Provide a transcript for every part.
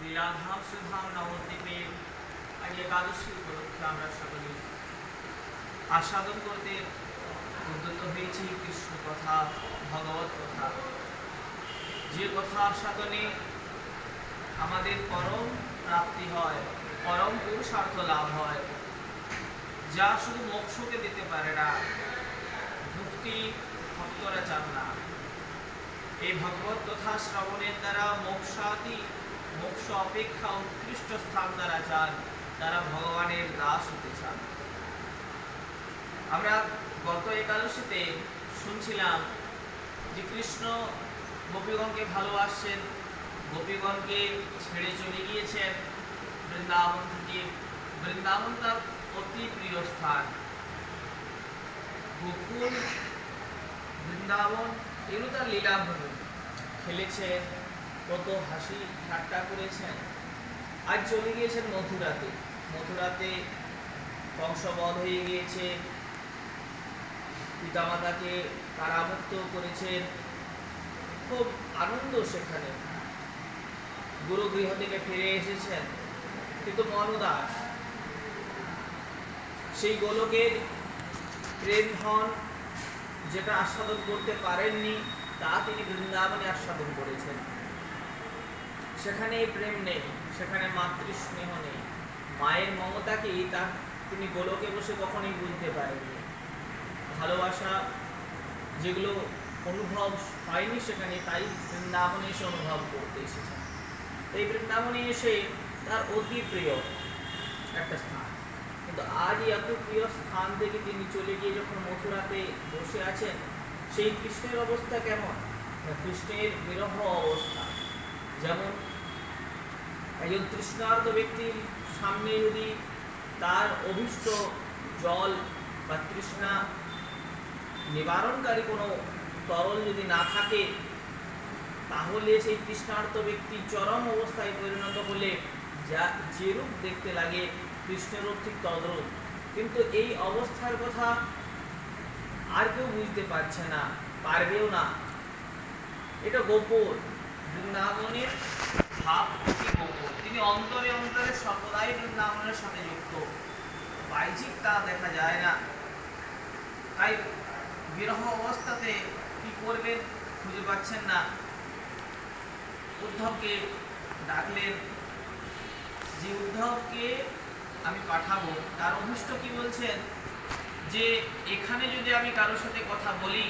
লীলাধাম সুধাম নবদ্বীপে আজ একাদশী উপলক্ষে আমরা সকলে আস্বাদন করতে উদ্যত হয়েছি কৃষ্ণ কথা, ভগবত কথা। যে কথা আস্বাদনে আমাদের পরম প্রাপ্তি হয়, পরম পুরুষার্থ লাভ হয়, যা শুধু মোক্ষকে দিতে পারে না, মুক্তি ভক্তরা চান না। এই ভগবত কথা শ্রবণের দ্বারা মোক্ষ অপেক্ষা উৎকৃষ্ট স্থান দ্বারা চান, তারা ভগবানের দাস হতে চান। আমরা গত একাদশীতে শুনছিলাম যে কৃষ্ণ গোপীগণকে ভালোবাসছেন, গোপীগণকে ছেড়ে চলে গিয়েছেন বৃন্দাবন থেকে। বৃন্দাবন তার অতি প্রিয় স্থান। গোকুল, বৃন্দাবন এগুলো তার লীলাভূমি। খেলেছেন, কত হাসি ঠাট্টা করেছেন। আজ চলে গিয়েছেন মথুরাতে। মথুরাতে কংসবধ হয়ে গিয়েছে, পিতামাতাকে কারামুক্ত করেছেন, খুব আনন্দ সেখানে। গুরুগৃহ থেকে ফিরে এসেছেন, কিন্তু মন উদাস। সেই গোলকের প্রেম ধন যেটা আস্বাদন করতে পারেননি, তা তিনি বৃন্দাবনে আস্বাদন করেছেন। সেখানে প্রেম নেই, সেখানে মাতৃস্নেহ নেই, মায়ের মমতাকেই তিনি গোলকে বসে কখনোই বুঝতে পারেননি। ভালোবাসা যেগুলো অনুভব হয়নি সেখানে, তাই বৃন্দাবনে এসে অনুভব করতে এসেছেন। এই বৃন্দাবনে এসে তার অতি প্রিয় একটা স্থান, কিন্তু আজ এত প্রিয় স্থান থেকে তিনি চলে গিয়ে যখন মথুরাতে বসে আছেন, সেই কৃষ্ণের অবস্থা কেমন? কৃষ্ণের বিরহ অবস্থা। যেমন একজন তৃষ্ণার্ত ব্যক্তির সামনে যদি তার অভীষ্ট জল বা তৃষ্ণা নিবারণকারী কোনো তরল যদি না থাকে, তাহলে সেই তৃষ্ণার্ত ব্যক্তি চরম অবস্থায় পরিণত হলে যা যেরূপ দেখতে লাগে, কৃষ্ণেরূপ ঠিক তদ্রূপ। কিন্তু এই অবস্থার কথা আর কেউ বুঝতে পারছে না, পারবেও না। এটা গোপন। বৃন্দাবনের ভাব অতি গোপন। তিনি অন্তরে অন্তরে সর্বদাই বৃন্দাবনের সাথে যুক্ত, বাহ্যিক তা দেখা যায় না। তাই বিরহ অবস্থাতে কি করবেন খুঁজে পাচ্ছেন না। উদ্ধবকে ডাকলেন, যে উদ্ধবকে আমি পাঠাবো, তার অভিষ্ট কি বলছেন, যে এখানে যদি আমি কারোর সাথে কথা বলি,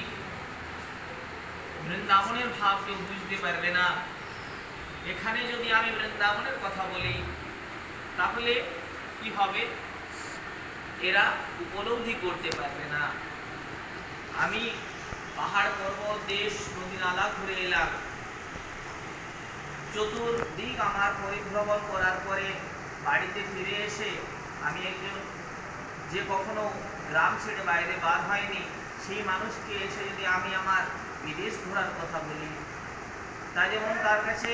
বৃন্দাবনের ভাব কেউ বুঝতে পারবে না। এখানে যদি আমি বৃন্দাবনের কথা বলি, তাহলে কি হবে, এরা উপলব্ধি করতে পারবে না। আমি পাহাড় পর্বত দেশ নদী নালা ঘুরে এলাম, চতুর্দিক আমার পরিভ্রমণ করার পরে বাড়িতে ফিরে এসে আমি একজন যে কখনো গ্রাম ছেড়ে বাইরে বার হয়নি, সেই মানুষকে এসে যদি আমি আমার বিদেশ ঘোরার কথা বলি, তা যেমন তার কাছে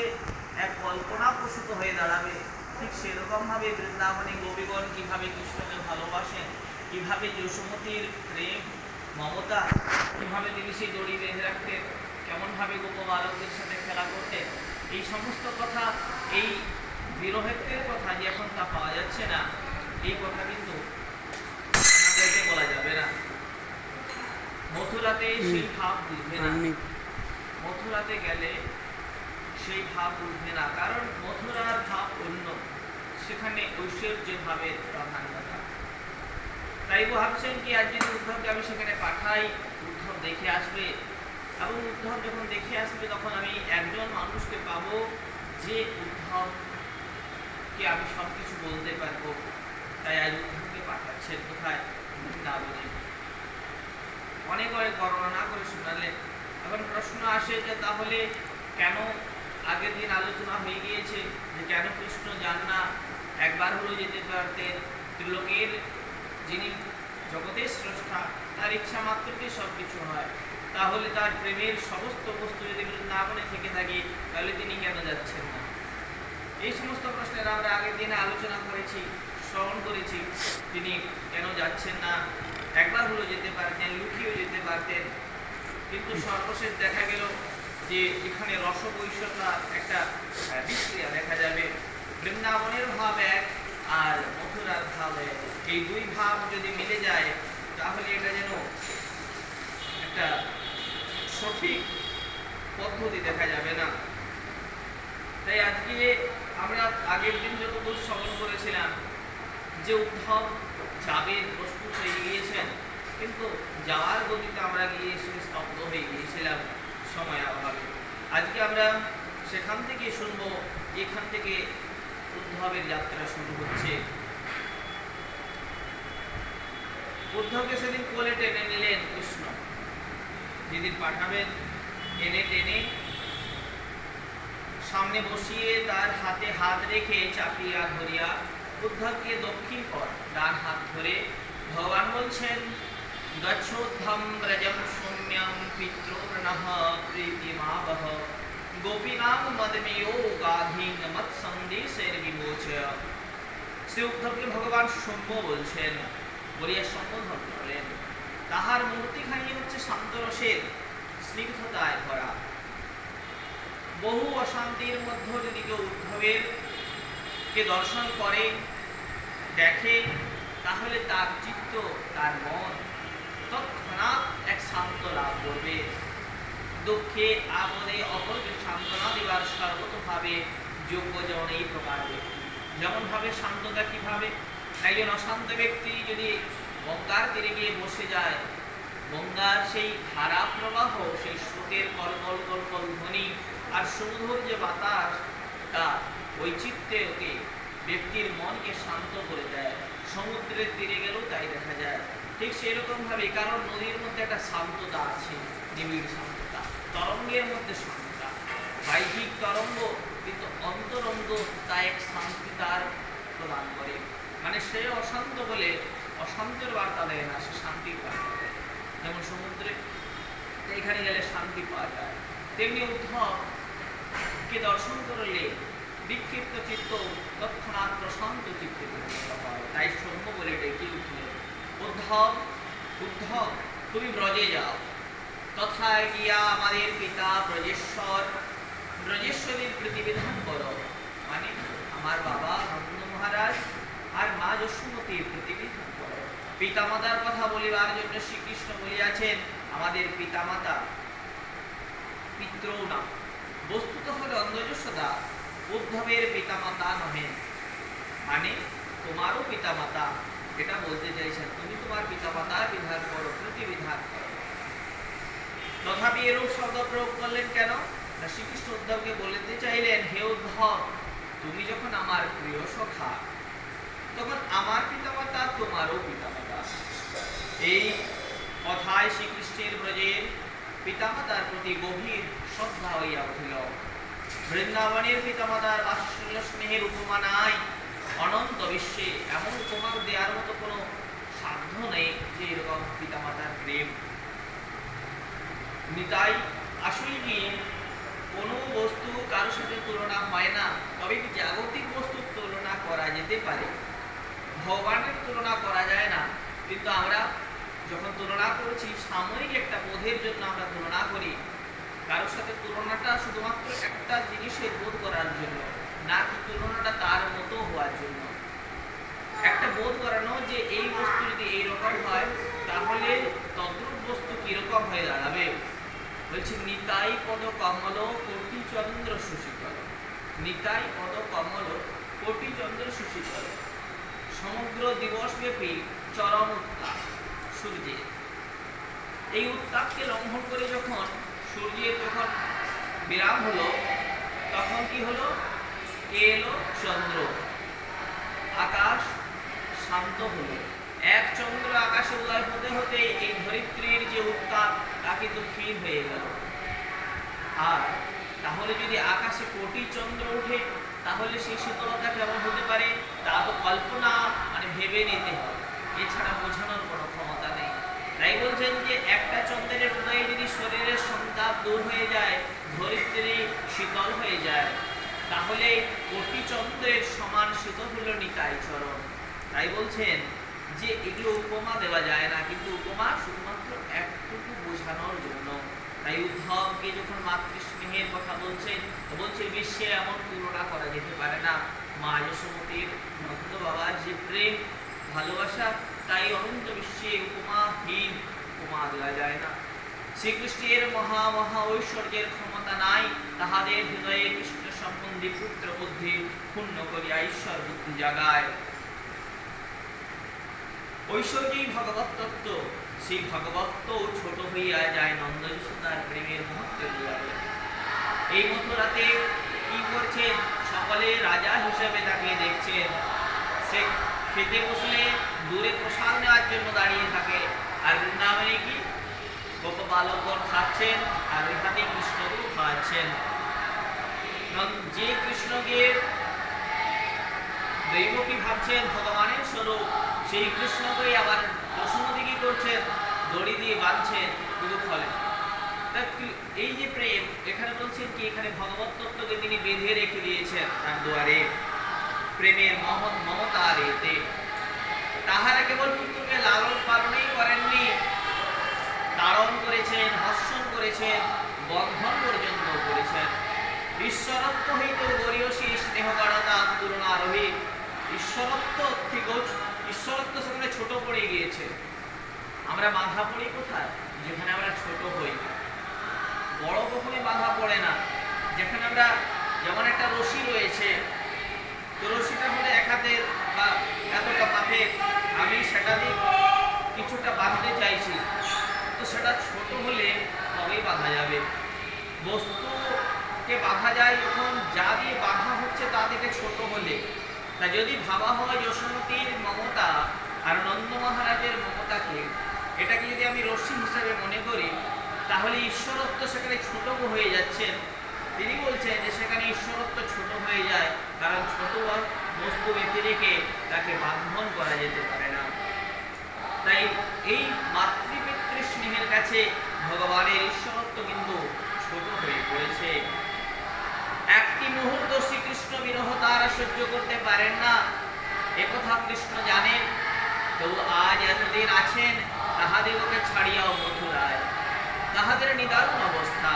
এক কল্পনা প্রসূত হয়ে দাঁড়াবে, ঠিক সেরকম ভাবে বৃন্দাবনে গোপীগণ কিভাবে কৃষ্ণকে ভালোবাসেন, কিভাবে যশোমতীর প্রেম মমতা, কিভাবে তিনি সেই দড়ি বেঁধে রাখতেন, কেমন ভাবে গোপ বালকদের সাথে খেলা করতেন, এই সমস্ত কথা, এই বিরহের কথা যে এখন তা পাওয়া যাচ্ছে না, এই কথা কিন্তু আমাদেরকে বলা যাবে না। মথুরাতে সেই ভাব বুঝবে না, মথুরাতে গেলে সেই ভাব বুঝবে না, কারণ মথুরার ভাব অন্য, সেখানে ঐশ্বর্যের ভাবের প্রাধান্যতা। তাই ভাবছেন কি আজ যদি উদ্ধবকে আমি সেখানে পাঠাই, উদ্ধব দেখে আসবে, এবং উদ্ধব যখন দেখে আসবে তখন আমি একজন মানুষকে পাবো যে উদ্ধবকে আমি সবকিছু বলতে পারবো। তাই আজ উদ্ধবকে পাঠাচ্ছেন কোথায়? বৃন্দাবনে। অনেক অনেক বর্ণনা করে শোনালেন। এখন প্রশ্ন আসে যে তাহলে কেন, আগের দিন আলোচনা হয়ে গিয়েছে যে কেন কৃষ্ণ যান না, একবার হলো যেতে পারতেন। ত্রিলোকের যিনি জগতের স্রষ্টা, তার ইচ্ছা মাত্রকে সবকিছু হয়। তাহলে তার প্রেমের সমস্ত বস্তু যদি বৃন্দাবনে থেকে থাকে, তাহলে তিনি কেন যাচ্ছেন না? এই সমস্ত প্রশ্নের আমরা আগের দিনে আলোচনা করেছি, শ্রবণ করেছি। তিনি কেন যাচ্ছেন না, একবার হলো যেতে পারতেন, লুকিয়েও যেতে পারতেন, কিন্তু সর্বশেষ দেখা গেল যে এখানে রসবৈশ্যতার একটা বিক্রিয়া দেখা যাবে। বৃন্দাবনের ভাব এক আর মথুরার ভাব এক। এই দুই ভাব যদি মিলে যায় তাহলে এটা যেন একটা সঠিক পদ্ধতি দেখা যাবে না। তাই আজকে আমরা আগের দিন যতদূর শ্রবণ করেছিলাম যে উদ্ধব যাবেন প্রস্তুত হয়ে গিয়েছেন, কিন্তু যাওয়ার গতিতে আমরা গিয়ে স্তব্ধ হয়ে গিয়েছিলাম সময় অভাবে। আজকে আমরা সেখান থেকে শুনবো, এখান থেকে উদ্ধবের যাত্রা শুরু হচ্ছে। উদ্ধবকে সেদিন কোলে টেনে নিলেন কৃষ্ণ, যেদিন পাঠাবেন এনে টেনে সামনে বসিয়ে তার হাতে হাত রেখে চাপিয়া ধরিয়া উদ্ধবকে দক্ষিণ কর ডান হাত ধরে ভগবান বলছেন গচ্ছোদ্ধম ব্রজম সৌম্যম পিতৃর্ণঃ প্রীতিমাবহ গোপীনাম মদমেয় গাধীন মৎ সন্দেশের বিমোচয়। শ্রী উদ্ধবকে ভগবান সৌম্য বলছেন, বলিয়া সম্বোধন করেন। তাহার মূর্তিখানি হচ্ছে শান্তরসের স্নিগ্ধতায় ভরা। বহু অশান্তির মধ্যে যদি কেউ উদ্ধবের কে দর্শন করে দেখে, তাহলে তার চিত্ত তার মন তৎক্ষণাৎ এক শান্ত লাভ করবে। দুঃখে আপদে অপরকে সান্ত্বনা দেওয়ার সর্বতভাবে যোগ্য জন এই প্রকার ব্যক্তি। যেমন ভাবে শান্ততা কিভাবে, একজন অশান্ত ব্যক্তি যদি গঙ্গার তীরে গিয়ে বসে যায়, গঙ্গার সেই ধারা প্রবাহ, সেই স্রোতের কলকল কলকল ধ্বনি আর সুমধুর যে বাতাস, তা ওই চিত্তে ওকে ব্যক্তির মনকে শান্ত করে দেয়। সমুদ্রের তীরে গেলেও তাই দেখা যায়। ঠিক সেরকম ভাবে, কারণ নদীর মধ্যে একটা শান্ততা আছে, নিবিড় শান্ততা, তরঙ্গের মধ্যে শান্ততা, বাহ্যিক তরঙ্গ কিন্তু অন্তরঙ্গ তা এক শান্তি তার প্রদান করে। মানে সে অশান্ত বলে অশান্তের বার্তা দেয় না, সে শান্তির বার্তা দেয়। যেমন সমুদ্রে এখানে গেলে শান্তি পাওয়া যায়, তেমনি উদ্ধবকে দর্শন করলে বিক্ষিপ্ত চিত্ত তৎক্ষণাৎ প্রশান্ত চিত্তে পরিণত হয়। তাই সৌম্য বলে ডেকে উঠলেন, উদ্ধব উদ্ধব তুমি ব্রজে যাও, তথায় গিয়া আমাদের পিতা ব্রজেশ্বর ব্রজেশ্বরীর প্রতিবিধান করো। মানে আমার বাবা নন্দ মহারাজ আর মা যশোমতীর প্রতিবিধান করো। পিতামাতার কথা বলিবার জন্য শ্রীকৃষ্ণ বলিয়াছেন আমাদের পিতামাতা পিতৃ না, বস্তুত হলে অন্ধযশোদা উদ্ধবের পিতামাতা নহেন, মানে তোমারও পিতামাতা। এটা বলতে চাইছেন তুমি তোমার পিতামাতার বিধান করো, প্রতিবিধান করো। তথাপি এরূপ শব্দ প্রয়োগ করলেন কেন? শ্রীকৃষ্ণ উদ্ধবকে বলতে চাইলেন, হে উদ্ধব, তুমি যখন আমার প্রিয় সখা, তখন আমার পিতামাতা তোমারও পিতামাতা। এই কথায় শ্রীকৃষ্ণের ব্রজের পিতামাতার প্রতি গভীর শ্রদ্ধা হইয়া উঠিল। বৃন্দাবনের পিতামাতার বাৎসল্য স্নেহের উপমা নাই। অনন্ত বিশ্বে এমন উপমা দেওয়ার মতো কোনো সাধ্য নেই যে এরকম পিতামাতার প্রেম। নিতাই আসলে কি কোনো বস্তু কারোর সাথে তুলনা হয় না, তবে কি জাগতিক বস্তুর তুলনা করা যেতে পারে, ভগবানের তুলনা করা যায় না। কিন্তু আমরা যখন তুলনা করছি সাময়িক একটা বোধের জন্য আমরা তুলনা করি, কারোর সাথে তুলনাটা শুধুমাত্র একটা জিনিসের বোধ করার জন্য, না কি তুলনাটা তার মতো হওয়ার জন্য। একটা বোধ করানো যে এই বস্তু যদি এইরকম হয় তাহলে তদ্রূপ বস্তু কিরকম হয়ে দাঁড়াবে। বলছি নিতাই পদ কমল কোটি চন্দ্র সুশীতল, নিতাই পদ কমল কোটি চন্দ্র সুশীতল। সমগ্র দিবস ব্যাপী চরম উত্তাপ সূর্যের, এই উত্তাপকে লঙ্ঘন করে যখন সূর্যের যখন বিরাম হলো, তখন কি হলো, এলো চন্দ্র, আকাশ শান্ত হলো। এক চন্দ্র আকাশে উদয় হতে হতে এই ধরিত্রীর যে উত্তাপ তা কিন্তু ক্ষীণ হয়ে গেল। আর তাহলে যদি আকাশে কোটি চন্দ্র ওঠে তাহলে সেই শীতলতা কেমন হতে পারে তা তো কল্পনা মানে ভেবে নিতে হবে, এছাড়া বোঝানোর কোনো ক্ষমতা নেই। তাই বলছেন যে একটা চন্দ্রের উদয়ে যদি শরীরের সন্তাপ দূর হয়ে যায়, ধরিত্রী শীতল হয়ে যায়, তাহলে কোটি চন্দ্রের সমান শীতল হলো নিতাই চরণ। তাই বলছেন যে এগুলো উপমা দেওয়া যায় না, কিন্তু উপমা শুধুমাত্র একটুকু বোঝানোর জন্য। তাই উদ্ধবকে যখন মাতৃস্নেহের কথা বলছেন, বলছে বিশ্বে এমন তুলনা করা যেতে পারে না, মা যশোমতীর নন্দ বাবার যে প্রেম ভালোবাসা, তাই অনন্ত বিশ্বে উপমাহীন, উপমা দেওয়া যায় না। শ্রীকৃষ্ণের মহা মহা ঐশ্বর্যের ক্ষমতা নাই, তাহাদের হৃদয়ে কৃষ্ণ সম্বন্ধী পুত্র বুদ্ধি পূর্ণ করিয়া ঈশ্বর বুদ্ধি জাগায়। ঐশ্বর্যই ভগবত তত্ত্ব, সেই ভগবত ছোট হইয়া যায় নন্দ যশোদার প্রেমের মহত্বের দুয়ারে। এই মথুরাতে কি করছেন? সকলে রাজা হিসেবে তাকে দেখছেন। সে খেতে বসলে দূরে প্রসাদ নেওয়ার জন্য দাঁড়িয়ে থাকে, আর বৃন্দাবনে কি গোপ বালকগণ খাচ্ছেন, আর ওই হাতে কৃষ্ণকেও খাওয়াচ্ছেন। যে কৃষ্ণকে দৈবকী ভাবছেন ভগবানের স্বরূপ, সেই কৃষ্ণকেই আবার যশোমতী কি করছেন? দড়ি দিয়ে বাঁধছেন পুরো ফলে। এই যে প্রেম, এখানে বলছেন কি, এখানে ভগবত তত্ত্বকে তিনি বেঁধে রেখে দিয়েছেন তার দুয়ারে, প্রেমের মমতার এতে। তাহারা কেবল পুত্রকে লালন পালনই করেননি, তাড়ন করেছেন, হর্ষণ করেছেন, বন্ধন পর্যন্ত করেছেন। ঈশ্বরত্ব হইতে গরিয়সী স্নেহগণতা তুলনারোহী। ঈশ্বরত্ব ঈশ্বরত্ব সেখানে ছোট পড়ে গিয়েছে। আমরা বাধা পড়ি কোথায়? যেখানে আমরা ছোট হই। বড় কখনোই বাধা পড়ে না। যেখানে আমরা, যেমন একটা রশি রয়েছে, তো রশিটা হলে এক হাতের বা এতটা পাথের, আমি সেটা দিয়ে কিছুটা বাঁধতে চাইছি, তো সেটা ছোট হলে তবেই বাঁধা যাবে। বস্তুকে বাঁধা যায় যখন যা দিয়ে বাঁধা হচ্ছে তা থেকে ছোট হলে। তা যদি ভাবা হয় যশোমতীর মমতা আর নন্দ মহারাজের মমতাকে, এটাকে যদি আমি রশ্মি হিসাবে মনে করি, তাহলে ঈশ্বরত্ব সেখানে ছোট হয়ে যাচ্ছেন। তিনি বলছেন যে সেখানে ঈশ্বরত্ব ছোট হয়ে যায়, কারণ ছোট বস্তু বেঁধে রেখে তাকে বান্ধন করা যেতে পারে না। তাই এই মাতৃপিতৃ স্নেহের কাছে ভগবানের ঈশ্বরত্ব কিন্তু ছোট হয়ে পড়েছে। একটি মুহূর্ত শ্রীকৃষ্ণ বিরহ তারা সহ্য করতে পারেন না, একথা কৃষ্ণ জানেন। তো আজ এতদিন আছেন তাহাদেরকে ছাড়িয়াও মথুরায়, তাহাদের নিদারুণ অবস্থা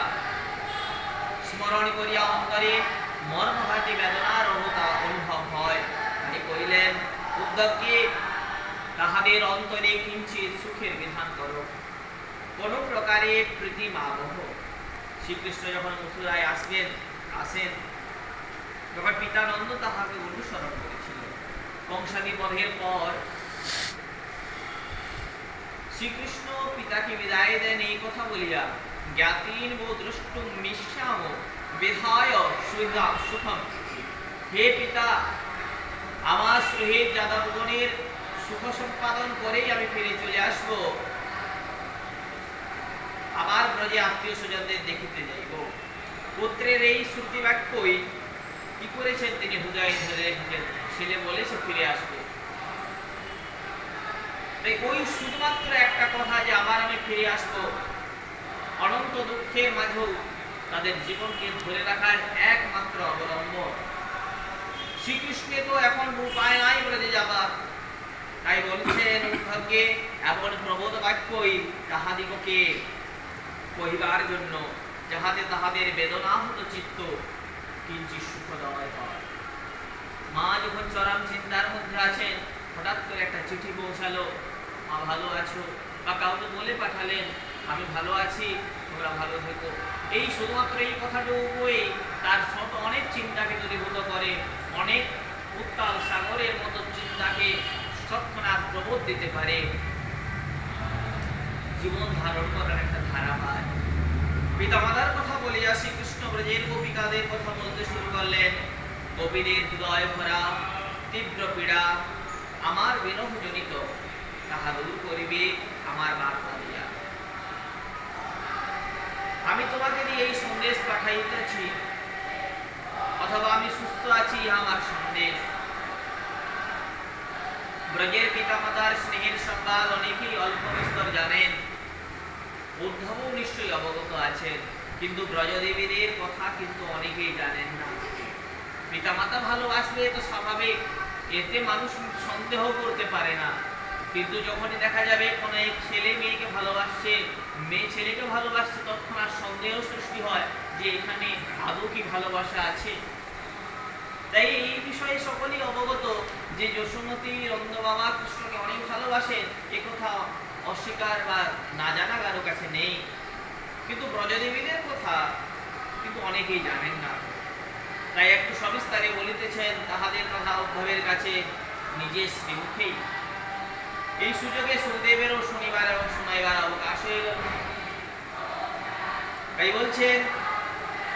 স্মরণ করিয়া অন্তরে মর্মঘাতী বেদনার অনুভব হয়। তাই কইলেন, উদ্ধবকে তাহাদের অন্তরে কিঞ্চিত সুখের বিধান করো, কোন প্রকারে প্রীতিমাবহ। শ্রীকৃষ্ণ যখন মথুরায় আসেন, তখন পিতানন্দ তাহাকে অনুসরণ করেছিল। কংসাদি বধের পর শ্রীকৃষ্ণ পিতাকে বিদায় দেন এই কথা বলিয়া, জ্ঞাতিন ও দ্রষ্টুম মিশ্যাম বিধায় সুখম। হে পিতা, আমার সহিত যাদবগণের সুখ সম্পাদন করেই আমি ফিরে চলে আসব, আবার ব্রজে আত্মীয় স্বজনদের দেখিতে যাইব। পুত্রের এই শ্রুতি বাক্যই কি করেছেন তিনি হৃদয়ে ধরে রেখেছেন, ছেলে বলে সে ফিরে আসবে। তাই ওই শুধুমাত্র একটা কথা যে আবার আমি ফিরে আসবো, অনন্ত দুঃখের মাঝেও তাদের জীবনকে ধরে রাখার একমাত্র অবলম্বন। শ্রীকৃষ্ণে তো এখন উপায় নাই বলে যে যাবার, তাই বলছেন উদ্ধবকে এমন প্রবোধ বাক্যই তাহাদিগকে কহিবার জন্য, যাহাতে তাহাদের বেদনাহত চিত্ত কিঞ্চিৎ সুখদয় হয়। মা যখন চরম চিন্তার মধ্যে আছেন, হঠাৎ করে একটা চিঠি পৌঁছালো, মা ভালো আছো, বা কাউকে বলে পাঠালেন আমি ভালো আছি, তোমরা ভালো থেকো। এই শুধুমাত্র এই কথাটুকুই তার শত অনেক চিন্তাকে দূরীভূত করে, অনেক উত্তাল সাগরের মতো চিন্তাকে তৎক্ষণাৎ প্রবোধ দিতে পারে, জীবন ধারণ করার একটা ধারা পায়। পিতামাতার কথা বলিয়া শ্রীকৃষ্ণ ব্রজের গোপিকাদের কথা বলতে শুরু করলেন। গোপীদের হৃদয় ভরা তীব্র পীড়া আমার বিরহ জনিত, তাহা দূর করিবে আমার বার্তা দিয়া। আমি তোমাকে দিয়ে এই সন্দেশ পাঠাইতেছি, অথবা আমি সুস্থ আছি, আমার সন্দেশ। ব্রজের পিতামাতার স্নেহের সংবাদ অনেকেই অল্প বিস্তর জানেন, উদ্ধবও নিশ্চয়ই অবগত আছেন, কিন্তু ব্রজদেবীদের কথা কিন্তু অনেকেই জানেন না। পিতামাতা ভালোবাসবে তো স্বাভাবিক, এতে মানুষ সন্দেহ করতে পারে না, কিন্তু যখনই দেখা যাবে কোন এক ছেলে মেয়েকে ভালোবাসছে, মেয়ে ছেলেকে ভালোবাসছে, তৎক্ষণাৎ সন্দেহ সৃষ্টি হয় যে এখানে আদৌ কি ভালোবাসা আছে। তাই এই বিষয়ে সকলেই অবগত যে যশোমতী নন্দ বাবা কৃষ্ণকে অনেক ভালোবাসেন, এ কথা অস্বীকার বা না জানা কারো কাছে নেই। কিন্তু ব্রজদেবীদের কথা কিন্তু অনেকেই জানেন না। তাই একটু সবিস্তারে বলিতেছেন তাহাদের কথা উদ্ধবের কাছে নিজের শ্রীমুখেই। এই সুযোগে সুদেবেরও শনিবার এবং শোনাইবার অবকাশ হয়ে গেল। তাই বলছেন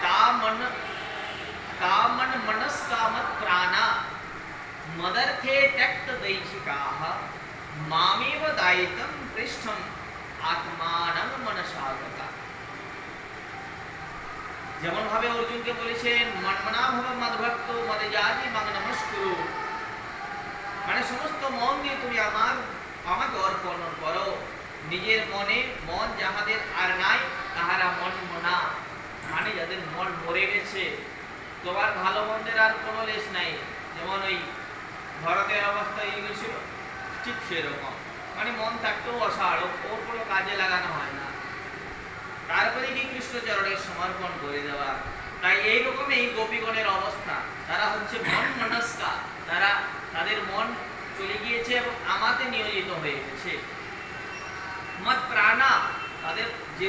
কামন মনস কামত প্রাণা মদর্থে ত্যক্ত দৈহিকাহ মামেব দায়িতম পৃষ্ঠম আত্মানং মনসাগতা। যেমন ভাবে অর্জুনকে বলেছেন মনমনা ভব মদভক্ত মদযাজি মগ নমস্কুরু, মানে সমস্ত মন দিয়ে তুমি আমাকে অর্পণ করো। নিজের মনে মন যাহাদের আর নাই তাহারা মন মনা, মানে যাদের মন মরে গেছে, তোমার ভালো মন্দের আর কোনো লেশ নাই। যেমন ওই ভরতের অবস্থা এই গেছিল, ঠিক সেরকম, মানে মন থাকতেও অসাড়, ওর কোনো কাজে লাগানো হয় না, তারপরে কি কৃষ্ণচরণের সমর্পণ করে দেওয়া। তাই এইরকম এই গোপীগণের অবস্থা, তারা হচ্ছে মন মনস্কা, তারা তাদের মন চলে গিয়েছে এবং আমাতে নিয়োজিত হয়ে গেছে। মত প্রাণা, তাদের যে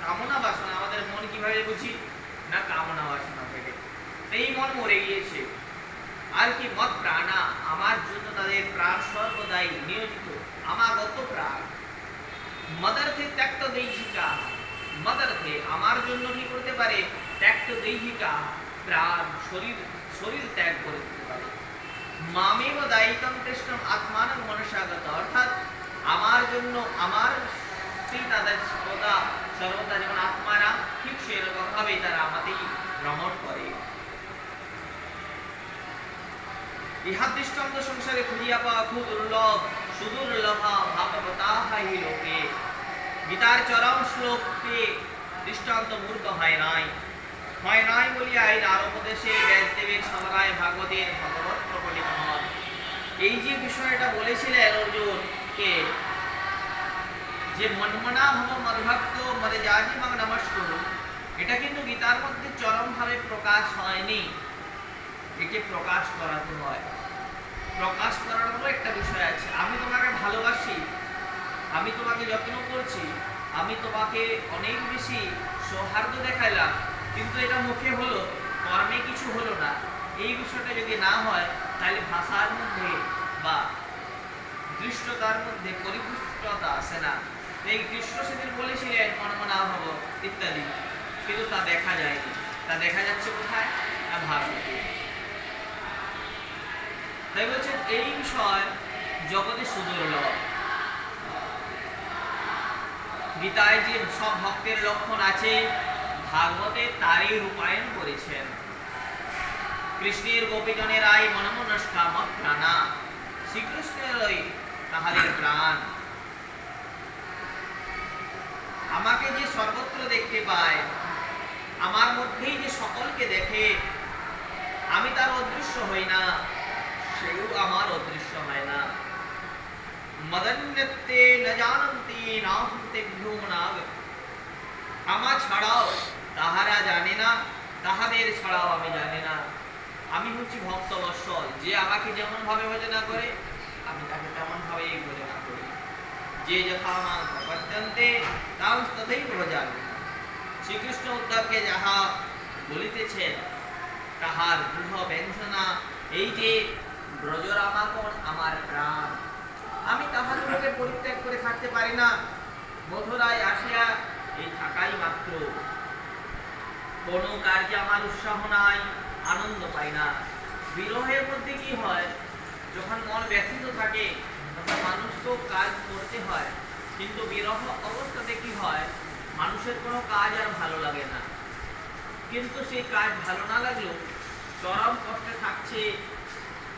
কামনা বাসনা, আমাদের মন কিভাবে বুঝি না, কামনা বাসনা থেকে, এই মন মরে গিয়েছে। আর কি মত প্রাণা, আমার জন্য তাদের প্রাণ সর্বদাই নিয়োজিত, আমাগত প্রাণ। মদার্থে ত্যক্ত দৈহিকা, মদার্থে আমার জন্য কি করতে পারে, ত্যক্ত দৈহিকা প্রাণ শরীর ত্যাগ করে দিতে পারে। মামেব দায়িতম কৃষ্ণম আত্মানং মনসাগত, অর্থাৎ আমার জন্য আমার তাদের সর্বদা যেমন আত্মারা, ঠিক সেরকম ভাবে তারা আমাতেই ভ্রমণ করে। ইহা দৃষ্টান্ত সংসারে খুঁজিয়া পাওয়া খুব দুর্লভ, সুদুর্লভা ভাগবতাহাই লোকে। গীতার চরম শ্লোককে দৃষ্টান্ত মূর্ত হয় নাই বলিয়া এই নারোপদেশে ব্যাসদেবের সভায় ভাগবতের ভগবত প্রকটিত হন। এই যে বিষয়টা বলেছিলেন অর্জুনকে, যে মনমনা ভব মদভক্ত মদযাজি মগ নমস্কুরু, এটা কিন্তু গীতার মধ্যে চরম ভাবে প্রকাশ হয়নি, একে প্রকাশ করাতে হয়। প্রকাশ করানোরও একটা বিষয় আছে। আমি তোমাকে ভালোবাসি, আমি তোমাকে যত্ন করছি, আমি তোমাকে অনেক বেশি সৌহার্দ্য দেখাইলাম, কিন্তু এটা মুখে হলো, কর্মে কিছু হলো না। এই বিষয়টা যদি না হয়, তাহলে ভাষার মধ্যে বা দৃষ্টতার মধ্যে পরিপুষ্টতা আসে না। এই কৃষ্ণ সেদিন বলেছিলেন মনমনা ভব ইত্যাদি, কিন্তু তা দেখা যায়নি। তা দেখা যাচ্ছে কোথায়, না ভাগবতে। তাই বলছেন এই বিষয় জগতে সুদুর্লভ। গীতায় যে সব ভক্তের লক্ষণ আছে, ভাগবতে তারই রূপায়ণ করেছেন। কৃষ্ণের গোপীজনের আই মনমনস্কা মত প্রাণা, শ্রীকৃষ্ণেরই তাহাদের প্রাণ। আমাকে যে সর্বত্র দেখতে পায়, আমার মধ্যেই যে সকলকে দেখে, আমি তার অদৃশ্য হই না, সেও আমার অদৃশ্য হয় না। মদন্যতে ন জানন্তি নাহন্তেভ্যো নাগ, আমার ছাড়াও তাহারা জানে না, তাহাদের ছাড়াও আমি জানি না। আমি হচ্ছি ভক্ত বৎসল, যে আমাকে যেমন ভাবে ভজনা করে আমি তাকে তেমন ভাবেই ভজনা করি। যে যথা মাং প্রপদ্যন্তে তাং তথৈব ভজামি। শ্রীকৃষ্ণ উদ্ধবকে যাহা বলিতেছেন তাহার দৃঢ় ব্যঞ্জনা এই যে ব্রজরামাগণ আমার প্রাণ, আমি তাহাদেরকে পরিত্যাগ করে থাকতে পারি না। মথুরায় আসিয়া এই থাকাই মাত্র, কোনো কার্যে আমার উৎসাহ নাই, আনন্দ পাই না। বিরহের মধ্যে কি হয়, যখন মন ব্যথিত থাকে তখন মানুষকে কাজ করতে হয়, কিন্তু বিরহ অবস্থাতে কি হয়, মানুষের কোনো কাজ আর ভালো লাগে না। কিন্তু সেই কাজ ভালো না লাগলেও চরম কষ্টে থাকছে,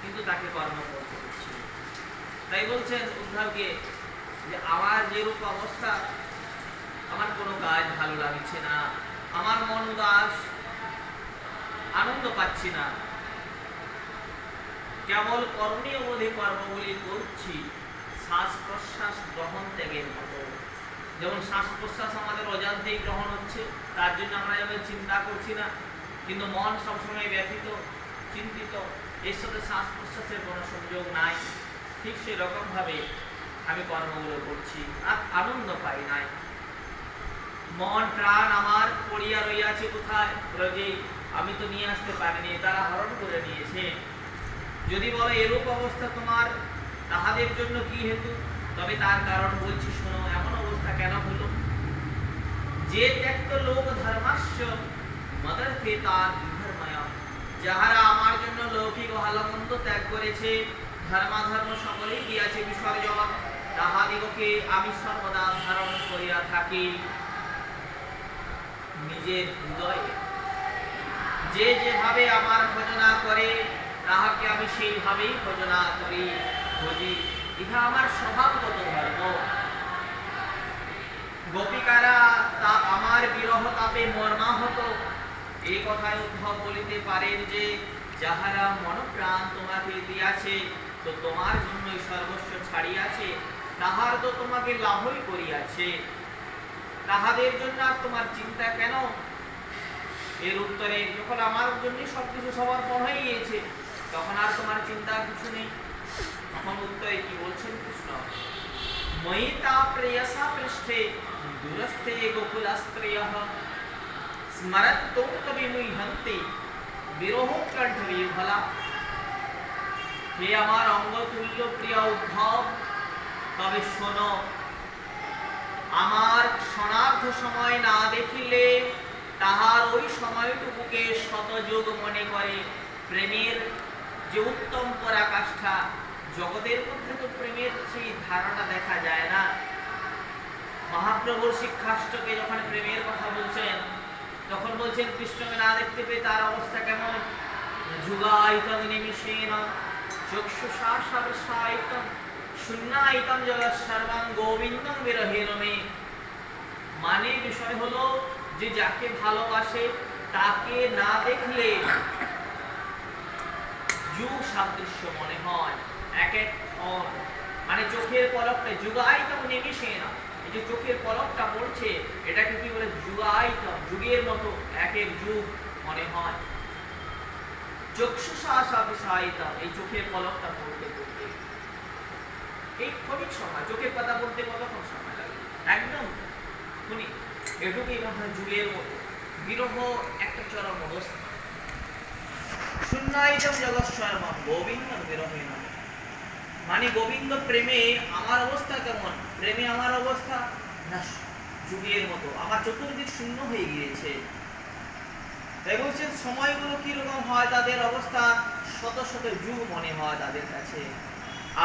কিন্তু তাকে কর্ম করতে হচ্ছে। তাই বলছেন উদ্ধবকে যে আমার যেরূপ অবস্থা, আমার কোনো কাজ ভালো লাগছে না, আমার মন উদাস, আনন্দ পাচ্ছি না, কেবল কর্মীয় বোধে কর্মগুলি করছি, শ্বাস প্রশ্বাস গ্রহণ ত্যাগের মতো। যেমন শ্বাস প্রশ্বাস আমাদের অজান্তেই গ্রহণ হচ্ছে, তার জন্য আমরা যেমন চিন্তা করছি না, কিন্তু মন সবসময় ব্যথিত, চিন্তিত, এর সাথে শ্বাস প্রশ্বাসের কোনো সংযোগ নাই, ঠিক সেরকম ভাবে আমি কর্মগুলো করছি আর আনন্দ পাই নাই। মন প্রাণ আমার পড়িয়া রইয়াছে কোথায়? প্রজে আমি তো নিয়ে আসতে পারিনি, তারা হরণ করে নিয়েছে। যদি বলো এরূপ অবস্থা তোমার তাহাদের জন্য কি হেতু, তবে তার কারণ বলছি শোনো। এমন অবস্থা কেন হলো? যে ত্যক্ত লোক ধর্মাস্য মদর্থে তার ধর্ময়, যাহারা আমার জন্য লৌকিক ভালো মন্দ ত্যাগ করেছে, ধর্মাধর্ম সকলেই দিয়াছে বিসর্জন, তাহাদিগকে আমি সর্বদা ধারণ করিয়া থাকি নিজের হৃদয়ে। যে যেভাবে আমার ভজনা করে তাহাকে আমি সেইভাবেই ভজনা করি, বুঝি ইহা আমার স্বভাবগত ধর্ম। গোপিকারা তা আমার বিরহ তাপে মর্মাহত। এই কথায় উদ্ধব বলিতে পারেন যে যাহারা মনপ্রাণ তোমাকে দিয়াছে, তো তোমার জন্যই সর্বস্ব ছাড়িয়াছে, তাহার তো তোমাকে লাভই করিয়াছে, তাহাদের জন্য আর তোমার চিন্তা কেন? এর উত্তরে যখন আমার জন্য সবকিছু সমর্পণ হয়ে গিয়েছে, তখন আর তোমার চিন্তার কিছু নেই। তখন উত্তরে কি বলছেন কৃষ্ণ? ময়ি তা প্রেয়সা পৃষ্ঠে দুরস্থে গোকুলাস্ত্রয়ঃ স্মরন্তো বিমুহ্যন্তে বিরহোৎকণ্ঠ বিহ্বলা। হে আমার অঙ্গতুল্য প্রিয় উদ্ধব, তবে শোনো, আমার ক্ষণার্ধ সময় না দেখিলে তাহার ওই সময়টুকুকে শতযুগ মনে করে প্রেমের যে উত্তম পরাকাষ্ঠা, জগতের মধ্যে তো প্রেমের সেই ধারণা দেখা যায় না। মহাপ্রভুর শিক্ষাষ্টকে যখন প্রেমের কথা বলছেন, তখন বলছেন কৃষ্ণকে না দেখতে পেয়ে তার অবস্থা কেমন? যুগায়িতং নিমিষেন চক্ষুষা সর্বসায়িতং শূন্যায়িতং জগৎ সর্বং গোবিন্দং বিরহেণ মে। মানে বিষয় হলো যে যাকে ভালোবাসে তাকে না দেখলে যুগ সাদৃশ্য মনে হয়। এক এক ক্ষণ মানে চোখের পলকটা যুগায়িতং নিমিষেন, এই যে চোখের পলকটা পড়ছে এটাকে কি বলে? যুগায়িতং, যুগের মতো এক এক যুগ মনে হয়। চক্ষুষা সর্বসায়িতং, এই চোখের পলকটা পড়তে পড়তে এই ক্ষণিক সময়, চোখের পাতা পড়তে কতক্ষণ সময় লাগে? একদম শুনি এটুকুই মনে হয় যুগের মতো। বিরহ একটা চরম অবস্থা। শূন্যায়িতং জগৎ সর্বং গোবিন্দং বিরহেণ মে। মানে গোবিন্দ প্রেমে আমার অবস্থা কেমন? প্রেমে আমার অবস্থা না যুগের মতো, আমার চতুর্দিক শূন্য হয়ে গিয়েছে। তাই বলছেন সময়গুলো কিরকম হয়, তাদের অবস্থা শত শত যুগ মনে হয় তাদের কাছে।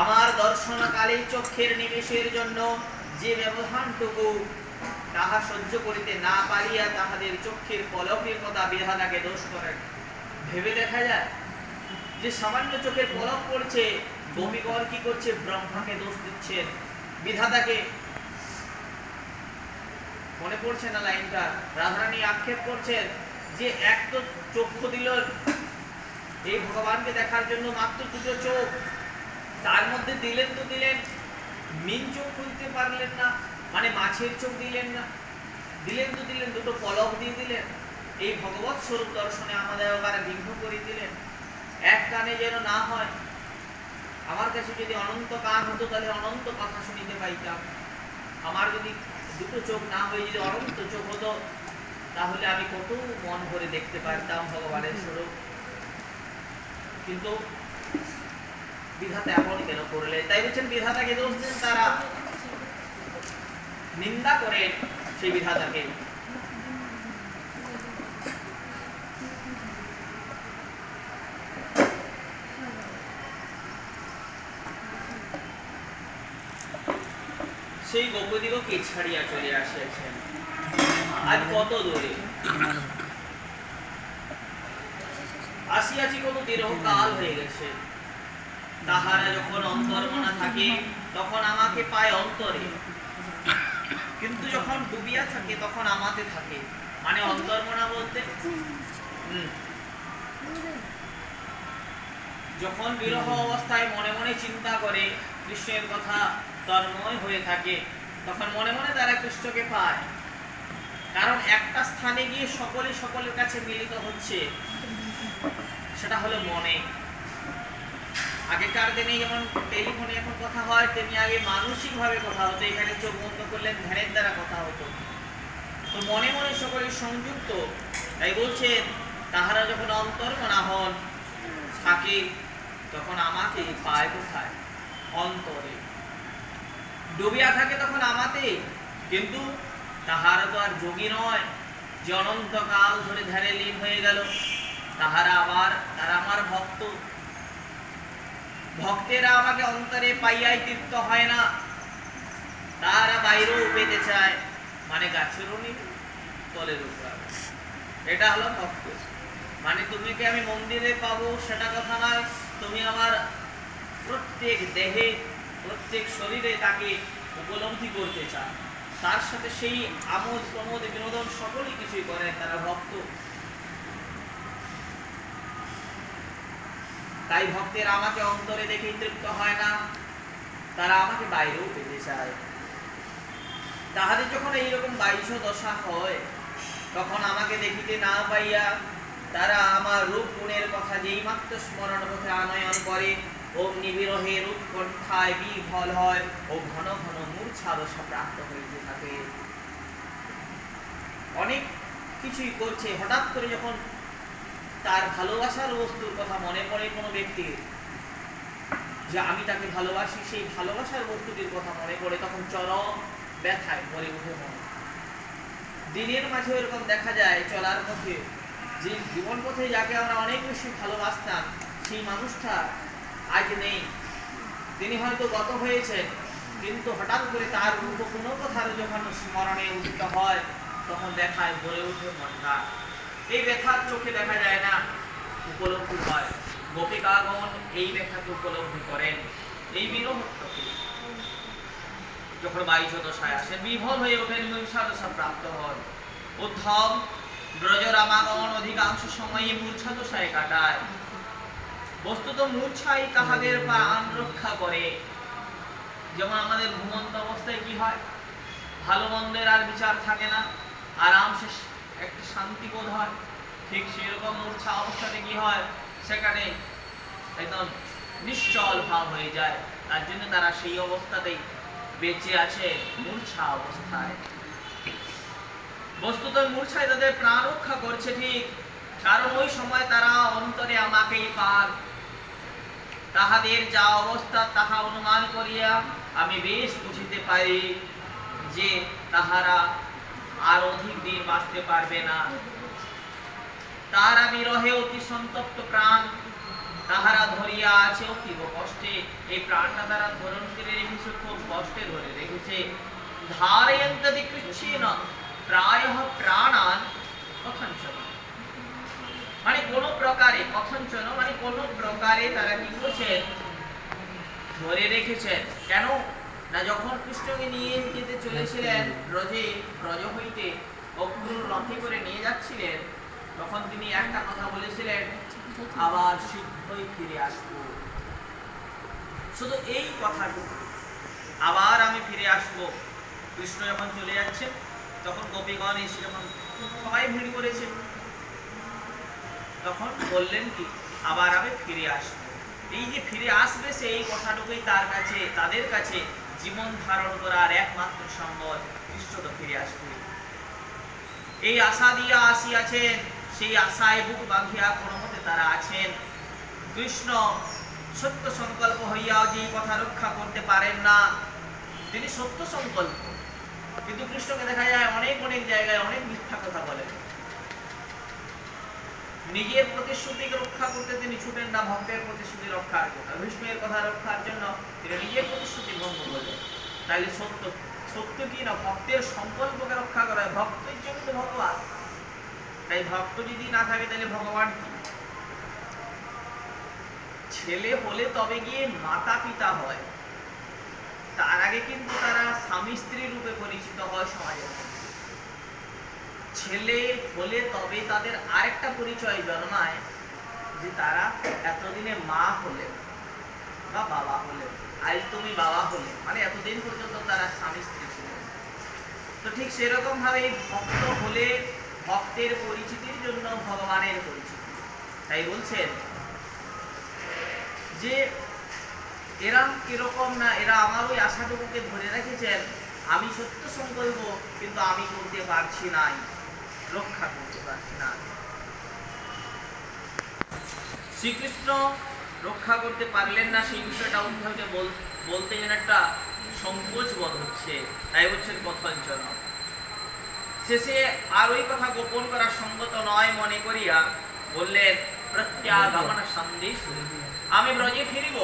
আমার দর্শনকালে চক্ষের নিমেষের জন্য যে ব্যবধানটুকু তাহা সহ্য করিতে না পারিয়া তাহাদের চক্ষের পলকের কথা বিধাতাকে দোষ করেন। ভেবে দেখা যায় যে সামান্য চোখের পলক পড়ছে, গোপীগণ কি করছে? ব্রহ্মাকে দোষ দিচ্ছেন, বিধাতাকে। মনে পড়ছে না লাইনটা? রাধারানী আক্ষেপ করছেন যে এক তো চক্ষু দিল এই ভগবানকে দেখার জন্য, মাত্র দুটো চোখ, তার মধ্যে দিলেন তো দিলেন মিন চোখ খুলতে পারলেন না, মানে মাছের চোখ দিলেন না, দিলেন তো দিলেন দুটো পলক দিয়ে দিলেন। এই ভগবৎ স্বরূপ দর্শনে আমাদের বিঘ্ন করে দিলেন। এক কানে যেন না হয়। আমার কাছে যদি অনন্ত কান হতো তাহলে অনন্ত কথা শুনিতে পাইতাম। আমার যদি দুটো চোখ না হয়ে যদি অনন্ত চোখ হতো, তাহলে আমি কত মন ভরে দেখতে পারতাম ভগবানের স্বরূপ। কিন্তু বিধাতা এমন কেন করলেন? তাই বলছেন বিধাতাকে দোষ দেন তারা, নিন্দা করে সেই বিধাতাকে। সেই গোপদিগকে ছাড়িয়া চলে আসিয়াছেন। আজ কত দূরে আসিয়াছি, কত দীর্ঘকাল হয়ে গেছে। তাহারা যখন অন্তর্মনা থাকে তখন আমাকে পায় অন্তরে, কিন্তু যখন ডুবিয়া থাকে তখন আমাতে থাকে। মানে অন্তর্মনা বলতে যখন বিরহ অবস্থায় মনে মনে চিন্তা করে কৃষ্ণের কথা, তন্ময় হয়ে থাকে, তখন মনে মনে তারা কৃষ্ণকে পায়। কারণ একটা স্থানে গিয়ে সকলে সকলের কাছে মিলিত হচ্ছে, সেটা হলো মনে। আগেকার দিনে যেমন টেলিফোনে এখন কথা হয়, তেমনি আগে মানসিক ভাবে কথা হতো, এখানে চোখ বন্ধ করলেন ধ্যানের দ্বারা কথা হতো। তো মনে মনে সকলে সংযুক্ত, তাই বলছেন তাহারা যখন অন্তর্মনা হন থাকে, তখন আমাকে পায় কোথায়? অন্তরে। ডুবিয়া থাকে তখন আমাতে, কিন্তু তাহারা তো আর যোগী নয় যে অনন্তকাল ধরে ধ্যানে লীন হয়ে গেল। তারা আমার ভক্ত। ভক্তেরা আমাকে অন্তরে পাইয়াই তৃপ্ত হয় না, তারা বাইরেও পেতে চায়, মানে গাছেরও নিবে তলের উপর। এটা হলো ভক্ত। মানে তুমি কি আমি মন্দিরে পাবো সেটা কথা নয়, তুমি আমার প্রত্যেক দেহে প্রত্যেক শরীরে তাকে উপলব্ধি করতে চায়, তার সাথে সেই আমোদ প্রমোদ বিনোদন সকলই কিছুই করে, তারা ভক্ত। তাই ভক্তেরা আমাকে অন্তরে দেখে তৃপ্ত হয় না, তারা আমাকে বাইরেও পেতে চায়। তাহাদের যখন এইরকম 22 দশা হয়, তখন আমাকে দেখিতে না পাইয়া তারা আমার রূপ গুণের কথা যেই মাত্র স্মরণ পথে আনয়ন করে, অগ্নি বিরহের উৎকণ্ঠায় বিফল হয় ও ঘন ঘন মূর্ছা দশা প্রাপ্ত হইতে থাকে। অনেক কিছুই করছে, হঠাৎ করে যখন তার ভালোবাসার বস্তুর কথা মনে পড়ে কোনো ব্যক্তির, যে আমি তাকে ভালোবাসি, সেই ভালোবাসার বস্তুটির কথা মনে পড়ে, তখন চরম ব্যথায় ভরে উঠে মন। দিনের মাঝে এরকম দেখা যায় চলার পথে, যে জীবন পথে যাকে আমরা অনেক বেশি ভালোবাসতাম, সেই মানুষটা আজ নেই। তিনি হয়তো গত হয়েছেন, কিন্তু হঠাৎ করে তার রূপ কোনো কথার যখন স্মরণে উদিত হয়, তখন ব্যথায় ভরে উঠে মনটা। এই ব্যথার চোখে দেখা যায় না, উপলব্ধি হয়। গোপিকাগণ এই ব্যথাকে উপলব্ধি করেন, এই বিরহটাকে। যখন 22 দশায় আসেন, বিভোর হয়ে ওঠেন, মূর্ছা দশা প্রাপ্ত হন। উদ্ধব ব্রজরামাগণ অধিকাংশ সময় মূর্ছা দশায় কাটায়। বস্তুত মূর্ছাই তাহাদের প্রাণ রক্ষা করে। যেমন আমাদের ঘুমন্ত অবস্থায় কি হয়, ভালো মন্দের আর বিচার থাকে না, আরামসে একটা শান্তি বোধ হয়, ঠিক সেরকম মূর্ছা অবস্থাতে কি হয়, সেখানে একদম নিশ্চল ভাব হয়ে যায়। তার জন্য তারা সেই অবস্থাতেই বেঁচে আছে, মূর্ছা অবস্থায়। বস্তুত মূর্ছায় তাদের প্রাণ রক্ষা করছে, ঠিক, কারণ ওই সময় তারা অন্তরে আমাকেই পান। তাহাদের যা অবস্থা তাহা অনুমান করিয়া আমি বেশ বুঝিতে পারি যে তাহারা আর অধিক দিন বাঁচতে পারবে না। তাহারা বিরহে অতি সন্তপ্ত প্রাণ, তাহারা ধরিয়া আছে অতীব কষ্টে। এই প্রাণটা তারা ধরণ করে রেখেছে, খুব কষ্টে ধরে রেখেছে। ধারয়ন্তি কৃচ্ছেন প্রায়ঃ প্রাণান কথঞ্চন, মানে কোন প্রকারে, কথঞ্চন মানে কোন প্রকারে তারা কি করছেন, ধরে রেখেছেন। কেন না, যখন কৃষ্ণকে নিয়ে যেতে চলেছিলেন ব্রজ হইতে অক্রূর রথে করে নিয়ে যাচ্ছিলেন, তখন তিনি একটা কথা বলেছিলেন, আবার শীঘ্রই ফিরে আসবো। শুধু এই কথাটুকু, আবার আমি ফিরে আসবো। কৃষ্ণ যখন চলে যাচ্ছে, তখন গোপীগণ এসে যখন সবাই ভিড় করেছে, তখন বললেন কি, আবার আমি ফিরে আসবো। এই যে ফিরে আসবে, সেই কথাটুকুই তার কাছে, তাদের কাছে জীবন ধারণ করার একমাত্র সম্বল। কৃষ্ণ তো ফিরে আসবে, এই আশা দিয়া আসিয়াছেন, সেই আশায় বুক বাঁধিয়া কোনো মতে তারা আছেন। কৃষ্ণ সত্য সংকল্প হইয়াও যে কথা রক্ষা করতে পারেন না, তিনি সত্য সংকল্প, কিন্তু কৃষ্ণকে দেখা যায় অনেক অনেক জায়গায় অনেক মিথ্যা কথা বলেন। নিজের প্রতিশ্রুতিকে রক্ষা করতে তিনি ছুটেন না, ভক্তের প্রতিশ্রুতি রক্ষার কথা, ভীষ্মের কথা রক্ষার জন্য তিনি নিজের প্রতিশ্রুতি ভঙ্গ করলেন। তাইলে সত্য সত্য কি না, ভক্তের সংকল্পকে রক্ষা করা, ভক্তের জন্য তো ভগবান। তাই ভক্ত যদি না থাকে, তাহলে ভগবান কি? ছেলে হলে তবে গিয়ে মাতা পিতা হয়, তার আগে কিন্তু তারা স্বামী স্ত্রী রূপে পরিচিত হয় সমাজের। ছেলে হলে তবে তাদের আরেকটা পরিচয় জন্মায়, যে তারা এতদিনে মা হলে বা বাবা হলে। আজ তুমি বাবা হলে, মানে এতদিন পর্যন্ত তারা স্বামী স্ত্রী ছিলেন। তো ঠিক সেরকম ভাবে ভক্ত হলে ভক্তের পরিচিতির জন্য ভগবানের পরিচিতি। তাই বলছেন যে এরা কিরকম না, এরা আমার ওই আশাটুকুকে ধরে রেখেছেন, আমি সত্য সংকল্প কিন্তু আমি করতে পারছি নাই, রক্ষা করতে পারছি না। শ্রীকৃষ্ণ রক্ষা করতে পারলেন না, সেই বিষয়টা উদ্ধবকে বলতে যেন একটা সংকোচ বোধ হচ্ছে, তাই বলছেন কথঞ্চন। শেষে আর ওই কথা গোপন করা সঙ্গত নয় মনে করিয়া বললেন, প্রত্যাগমন সন্দেশ, আমি ব্রজে ফিরিব,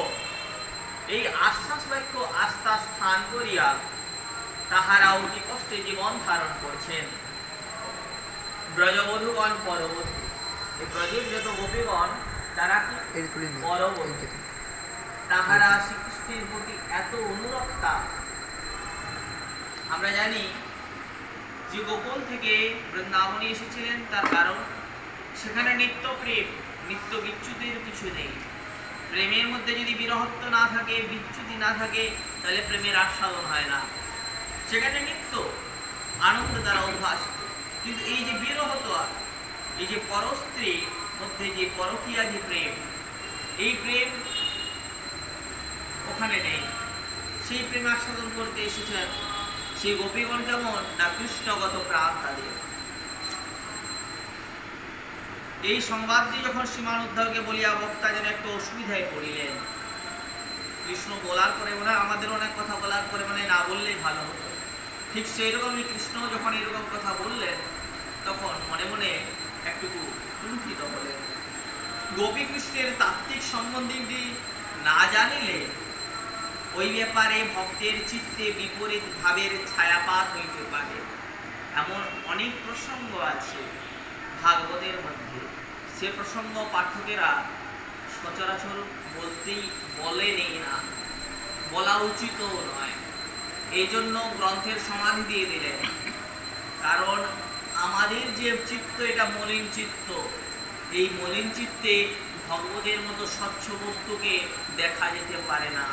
এই আশ্বাস বাক্য আস্থা স্থান করিয়া তাহারা অতি কষ্টে জীবন ধারণ করছেন। ব্রজবধূগণ পরবধূ, এই ব্রজের যত গোপীগণ তারা কি পরবধূ, তাহারা শ্রীকৃষ্ণের প্রতি এত অনুরক্তা। আমরা জানি যে গোকুল থেকে বৃন্দাবনে এসেছিলেন, তার কারণ সেখানে নিত্য প্রেম, নিত্য বিচ্যুতির কিছু নেই। প্রেমের মধ্যে যদি বিরহত্ব না থাকে, বিচ্যুতি না থাকে, তাহলে প্রেমের আস্বাদন হয় না। সেখানে নিত্য আনন্দ দ্বারা উদ্ভাসিত। কিন্তু এই যে বিরহতা, এই যে পরস্ত্রীর মধ্যে যে পরকীয়া যে প্রেম, এই প্রেম ওখানে নেই। সেই প্রেম আস্বাদন করতে এসেছেন সেই গোপীগণ, কেমন না কৃষ্ণগত প্রাণ তাদের। এই সংবাদটি যখন শ্রীমান উদ্ধবকে বলিয়া বক্তা যেন একটু অসুবিধায় পড়িলেন। কৃষ্ণ বলার পরে মনে হয় আমাদের অনেক কথা বলার পরে মানে না বললেই ভালো হতো। ঠিক সেই রকমই কৃষ্ণ যখন এরকম কথা বললেন, তখন মনে মনে একটু কুণ্ঠিত হলেন। গোপী কৃষ্ণের তাত্ত্বিক সম্বন্ধটি না জানিলে ওই ব্যাপারে ভক্তের চিত্তে বিপরীত ভাবের ছায়াপাত হইতে পারে। এমন অনেক প্রসঙ্গ আছে ভাগবতের মধ্যে, সে প্রসঙ্গ পাঠকেরা সচরাচর বলেনি না, বলা উচিতও নয়। এই জন্য গ্রন্থের সমাধি দিয়ে দিলেন। কারণ আমাদের যে চিত্ত, এটা মলিন চিত্ত, এই মলিন চিত্তে ভগবতের মতো স্বচ্ছ বস্তুকে দেখা যেতে পারে না।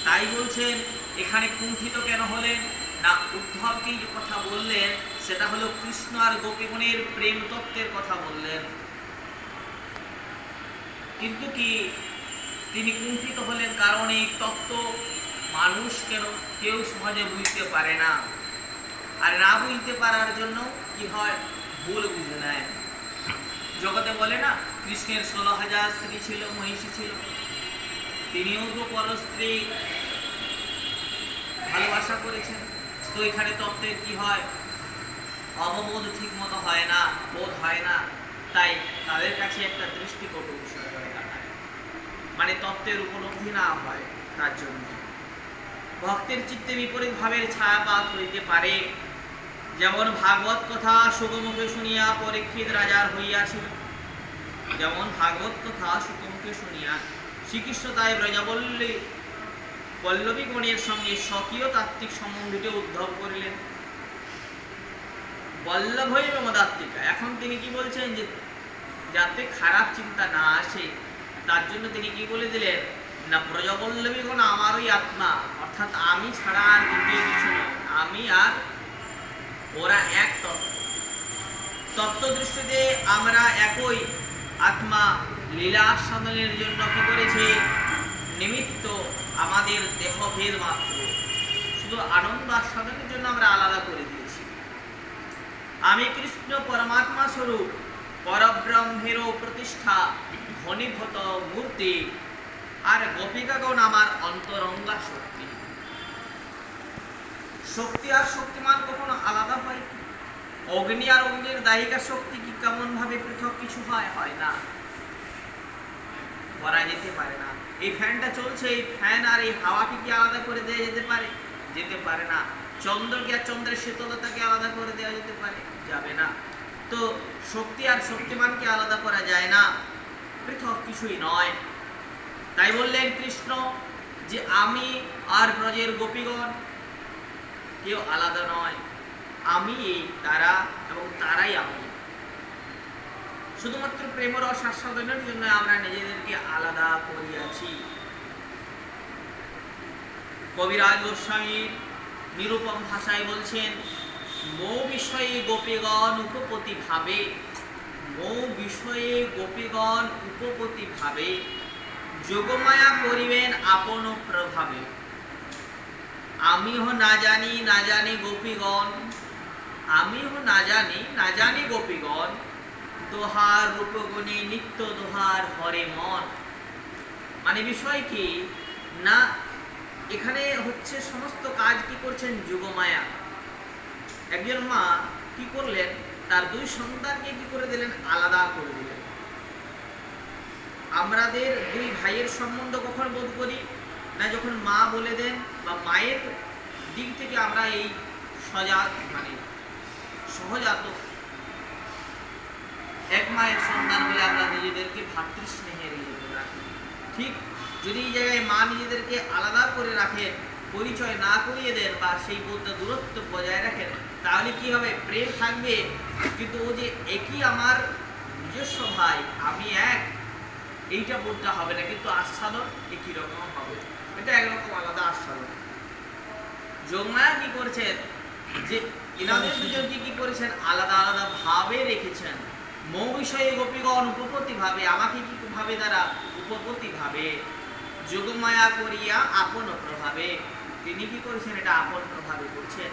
তাই বলছেন এখানে কুণ্ঠিত কেন হলেন না, উদ্ধবকে যে কথা বললেন সেটা হলো কৃষ্ণ আর গোপীগণের প্রেম তত্ত্বের কথা বললেন। কিন্তু কি তিনি কুণ্ঠিত হলেন কারণ এই তত্ত্ব মানুষ কেউ সহজে বুঝতে পারে না। আর না বুঝতে পারার জন্য কি হয়, ভুল বুঝে নেয়। জগতে বলে না কৃষ্ণের 16,000 স্ত্রী ছিল, মহিষী ছিল, তিনিও তো পরস্ত্রী ভালোবাসা করেছেন। তো এখানে তত্ত্বের কি হয়, অববোধ ঠিক মতো হয় না, বোধ হয় না। তাই তাদের কাছে একটা দৃষ্টিকটু বিষয় হয়ে দাঁড়ায়, মানে তত্ত্বের উপলব্ধি না হয়। তার জন্য ভক্তের চিত্তে বিপরীত ভাবের ছায়াপাত হইতে পারে। যেমন ভাগবত কথা সুগমুখে শুনিয়া পরীক্ষিত রাজার হইয়াছিল, যেমন ভাগবত কথা সুগমুখে শুনিয়া শ্রীকৃষ্ণ তাই বল্লভীগণের সঙ্গে স্বকীয় তাত্ত্বিক সম্বন্ধীকে উদ্ধব করিলেন। বল্লভই মদাত্মিকা। এখন তিনি কি বলছেন, যে যাতে খারাপ চিন্তা না আসে তার জন্য তিনি কি বলে দিলেন না, ব্রজবল্লভীগণ আমারই আত্মা, অর্থাৎ আমি ছাড়া আর দ্বিতীয় কিছু নয়, আমি আর ওরা এক তত্ত্ব। তত্ত্ব দৃষ্টিতে আমরা একই আত্মা। লীলা সাধনের জন্য কি করেছে, নিমিত্ত আমাদের দেহভেদ মাত্র, শুধু আনন্দ আস্বাদনের জন্য আমরা আলাদা করে দিয়েছি। আমি কৃষ্ণ পরমাত্মা স্বরূপ, পরব্রহ্মের প্রতিষ্ঠা ঘনীভূত মূর্তি, আর গোপিকাগণ আমার অন্তরঙ্গা শক্তি। শক্তি আর শক্তিমান কখনো আলাদা হয়? অগ্নি আর অগ্নির দাহিকা শক্তি কি কেমন ভাবে পৃথক কিছু হয়? হয় না, করা যেতে পারে না। এই ফ্যানটা চলছে, এই ফ্যান আর এই হাওয়াকে কি আলাদা করে দেওয়া যেতে পারে? যেতে পারে না। চন্দ্রকে আর চন্দ্রের শীতলতাকে আলাদা করে দেওয়া যেতে পারে? যাবে না। তো শক্তি আর শক্তিমানকে আলাদা করা যায় না, পৃথক কিছুই নয়। তাই বললেন কৃষ্ণ যে আমি আর ব্রজের গোপীগণ কেউ আলাদা নয়, আমি তারা এবং তারাই আমি। শুধুমাত্র প্রেমের আস্বাদনের জন্য আমরা নিজেদেরকে আলাদা করিয়াছি। কবিরাজ গোস্বামী নিরূপম ভাষায় বলছেন, মো বিষয়ে গোপীগণ উপপতি ভাবে মৌ বিষয়ে গোপীগণ উপপতি ভাবে যোগমায়া করিবেন আপন প্রভাবে। আমিও না জানি না জানি গোপীগণ, আমিও না জানি না জানি গোপীগণ, দোহার রূপগুণে নিত্য দোহার হরে মন। মানে বিষয় কি না, এখানে হচ্ছে সমস্ত কাজ কি করছেন যোগমায়া। একজন মা কি করলেন, তার দুই সন্তানকে কি করে দিলেন, আলাদা করে দিলেন। আমাদের দুই ভাইয়ের সম্বন্ধ কখন বোধ করি না, যখন মা বলে দেন বা মায়ের দিক থেকে আমরা এই সজাত মানে সহজাত এক মায়ের সন্তান বলে আমরা নিজেদেরকে ভাতৃস্নেহের রাখি। ঠিক যদি এই জায়গায় মা নিজেদেরকে আলাদা করে রাখেন, পরিচয় না করিয়ে দেন বা সেই বোধটা দূরত্ব বজায় রাখেন, তাহলে কি হবে, প্রেম থাকবে কিন্তু ও যে একই আমার নিজস্ব ভাই, আমি এক, এইটা বোধটা হবে না, কিন্তু আস্বাদন একই রকম হবে। এটা একরকম আলাদা আস্বাদন। যোগমায়া কি করছেন, যে ইনাদের দুজনকে কি করেছেন, আলাদা আলাদা ভাবে রেখেছেন। মৌ বিষয়ে গোপীগণ উপপতি ভাবে, আমাকে কি ভাবে তারা, উপপতি ভাবে। যোগমায়া করিয়া আপন প্রভাবে, তিনি কি করেছেন, এটা আপন প্রভাবে করছেন।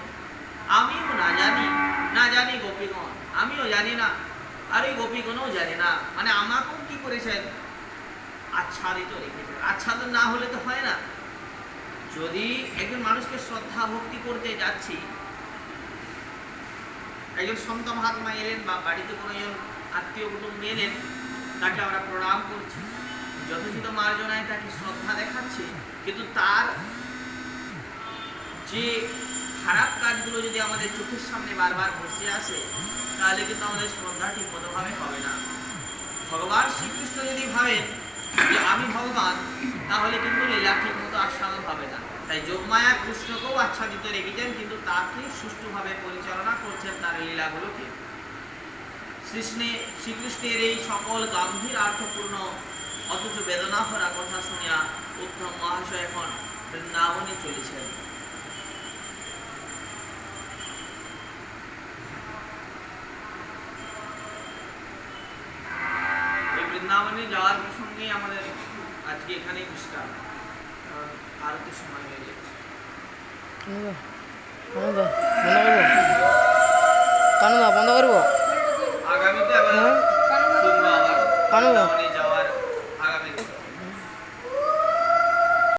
আমিও না জানি না জানি গোপীগণ, আমিও জানি না আর ওই গোপীগণও জানে না, মানে আমাকেও কি করেছেন, আচ্ছাদিত রেখেছেন। আচ্ছাদন না হলে তো হয় না। যদি একজন মানুষকে শ্রদ্ধা ভক্তি করতে যাচ্ছি, একজন সন্ত মহাত্মা এলেন বা বাড়িতে কোনো একজন আত্মীয় কুটুম্ব এলেন, তাকে আমরা প্রণাম করছি, যথোচিত মার্জনায় তাকে শ্রদ্ধা দেখাচ্ছি, কিন্তু তার যে খারাপ কাজগুলো যদি আমাদের চোখের সামনে বারবার ভেসে আসে, তাহলে কিন্তু আমাদের শ্রদ্ধা ঠিক মতোভাবে হবে না। ভগবান শ্রীকৃষ্ণ যদি ভাবেন যে আমি ভগবান, তাহলে কিন্তু লীলা ঠিক মতো আস্বাদন হবে না। তাই যোগমায়া কৃষ্ণকেও আচ্ছাদিত রেখেছেন, কিন্তু তাকে সুষ্ঠুভাবে পরিচালনা করছেন তার লীলাগুলোকে। শ্রীকৃষ্ণের এই সকল গম্ভীর অর্থপূর্ণ অথচ বেদনা ভরা কথা শুনিয়া উদ্ধব মহাশয় এখন বৃন্দাবনে চলেছেন। এই বৃন্দাবনে যাওয়ার প্রসঙ্গে আমাদের আজকে এখানেই বিশ্রাম, আরতির সময় হয়ে যাচ্ছে। বন্ধ করবো, আগামীতে আবার শুনবো আবার